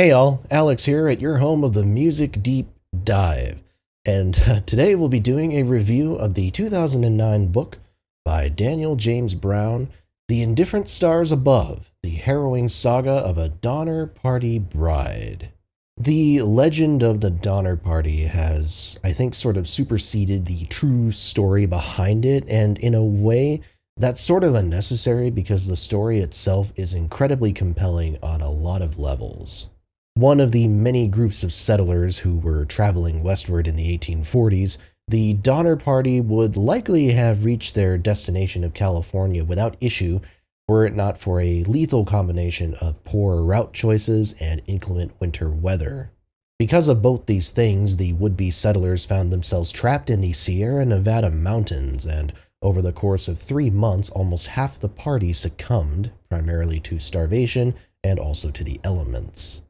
Hey all, Alex here at your home of the Music Deep Dive. And today we'll be doing a review of the 2009 book by Daniel James Brown, The Indifferent Stars Above, the harrowing saga of a Donner Party bride. The legend of the Donner Party has, I think, sort of superseded the true story behind it, and in a way, that's sort of unnecessary because the story itself is incredibly compelling on a lot of levels. One of the many groups of settlers who were traveling westward in the 1840s, the Donner Party would likely have reached their destination of California without issue were it not for a lethal combination of poor route choices and inclement winter weather. Because of both these things, the would-be settlers found themselves trapped in the Sierra Nevada mountains, and over the course of 3 months, almost half the party succumbed, primarily to starvation and also to the elements.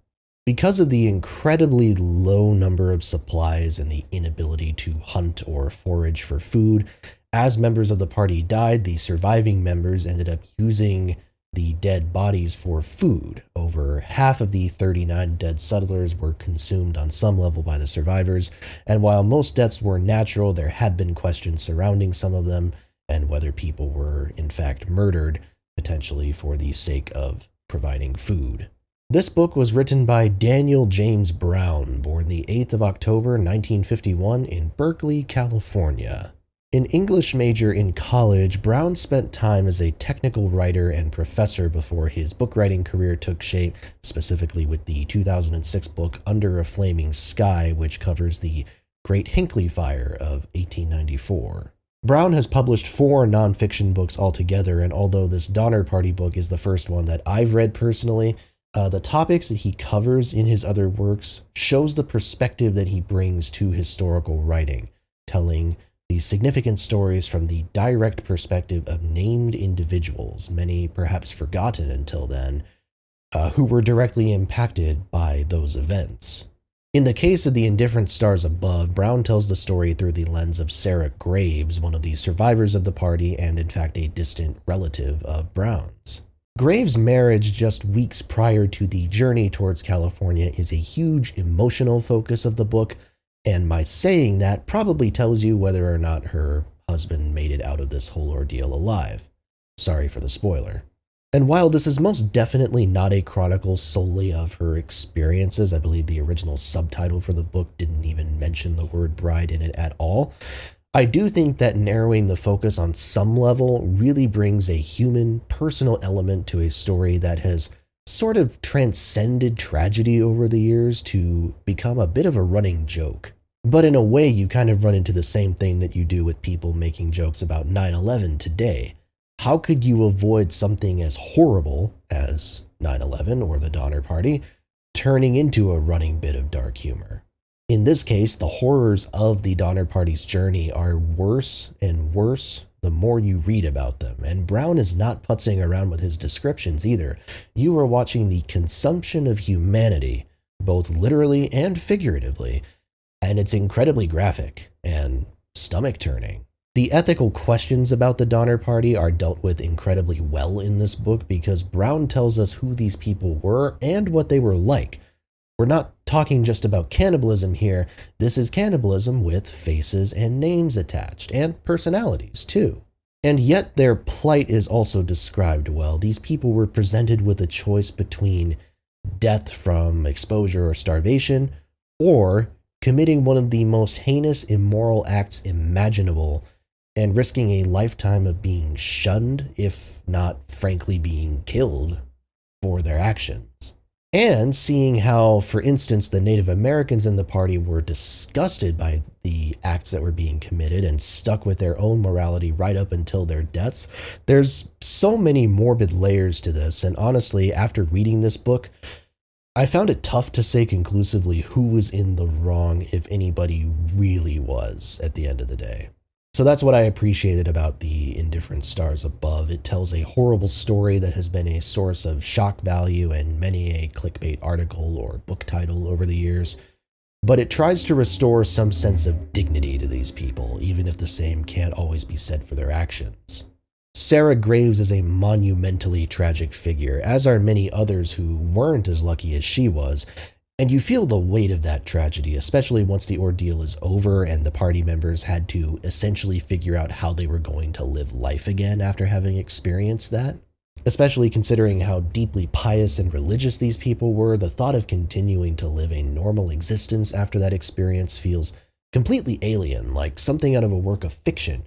Because of the incredibly low number of supplies and the inability to hunt or forage for food, as members of the party died, the surviving members ended up using the dead bodies for food. Over half of the 39 dead settlers were consumed on some level by the survivors, and while most deaths were natural, there had been questions surrounding some of them and whether people were in fact murdered, potentially for the sake of providing food. This book was written by Daniel James Brown, born the 8th of October 1951 in Berkeley, California. An English major in college, Brown spent time as a technical writer and professor before his book writing career took shape, specifically with the 2006 book Under a Flaming Sky, which covers the Great Hinckley Fire of 1894. Brown has published 4 nonfiction books altogether, and although this Donner Party book is the first one that I've read personally, the topics that he covers in his other works shows the perspective that he brings to historical writing, telling these significant stories from the direct perspective of named individuals, many perhaps forgotten until then, who were directly impacted by those events. In the case of The Indifferent Stars Above, Brown tells the story through the lens of Sarah Graves, one of the survivors of the party and in fact a distant relative of Brown's. Graves' marriage just weeks prior to the journey towards California is a huge emotional focus of the book, and my saying that probably tells you whether or not her husband made it out of this whole ordeal alive. Sorry for the spoiler. And while this is most definitely not a chronicle solely of her experiences, I believe the original subtitle for the book didn't even mention the word bride in it at all, I do think that narrowing the focus on some level really brings a human, personal element to a story that has sort of transcended tragedy over the years to become a bit of a running joke. But in a way, you kind of run into the same thing that you do with people making jokes about 9/11 today. How could you avoid something as horrible as 9/11 or the Donner Party turning into a running bit of dark humor? In this case, the horrors of the Donner Party's journey are worse and worse the more you read about them, and Brown is not putzing around with his descriptions either. You are watching the consumption of humanity, both literally and figuratively, and it's incredibly graphic and stomach-turning. The ethical questions about the Donner Party are dealt with incredibly well in this book because Brown tells us who these people were and what they were like. We're not talking just about cannibalism here. This is cannibalism with faces and names attached, and personalities too. And yet their plight is also described well. These people were presented with a choice between death from exposure or starvation, or committing one of the most heinous immoral acts imaginable and risking a lifetime of being shunned, if not frankly being killed, for their actions. And seeing how, for instance, the Native Americans in the party were disgusted by the acts that were being committed and stuck with their own morality right up until their deaths, there's so many morbid layers to this, and honestly, after reading this book, I found it tough to say conclusively who was in the wrong, if anybody really was, at the end of the day. So that's what I appreciated about The Indifferent Stars Above. It tells a horrible story that has been a source of shock value in many a clickbait article or book title over the years, but it tries to restore some sense of dignity to these people, even if the same can't always be said for their actions. Sarah Graves is a monumentally tragic figure, as are many others who weren't as lucky as she was, and you feel the weight of that tragedy, especially once the ordeal is over and the party members had to essentially figure out how they were going to live life again after having experienced that. Especially considering how deeply pious and religious these people were, the thought of continuing to live a normal existence after that experience feels completely alien, like something out of a work of fiction.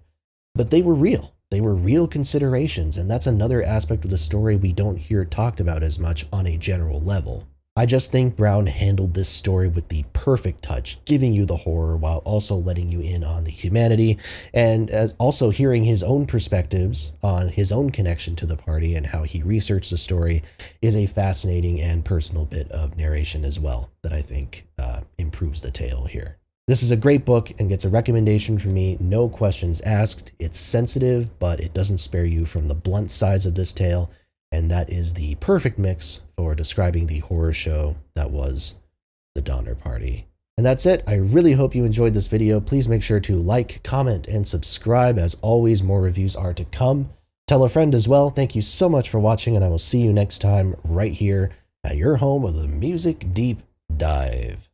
But they were real. They were real considerations, and that's another aspect of the story we don't hear talked about as much on a general level. I just think Brown handled this story with the perfect touch, giving you the horror while also letting you in on the humanity, and as also hearing his own perspectives on his own connection to the party and how he researched the story is a fascinating and personal bit of narration as well that I think improves the tale here. This is a great book and gets a recommendation from me, no questions asked. It's sensitive, but it doesn't spare you from the blunt sides of this tale, and that is the perfect mix for describing the horror show that was the Donner Party. And that's it. I really hope you enjoyed this video. Please make sure to like, comment, and subscribe. As always, more reviews are to come. Tell a friend as well. Thank you so much for watching, and I will see you next time right here at your home of the Music Deep Dive.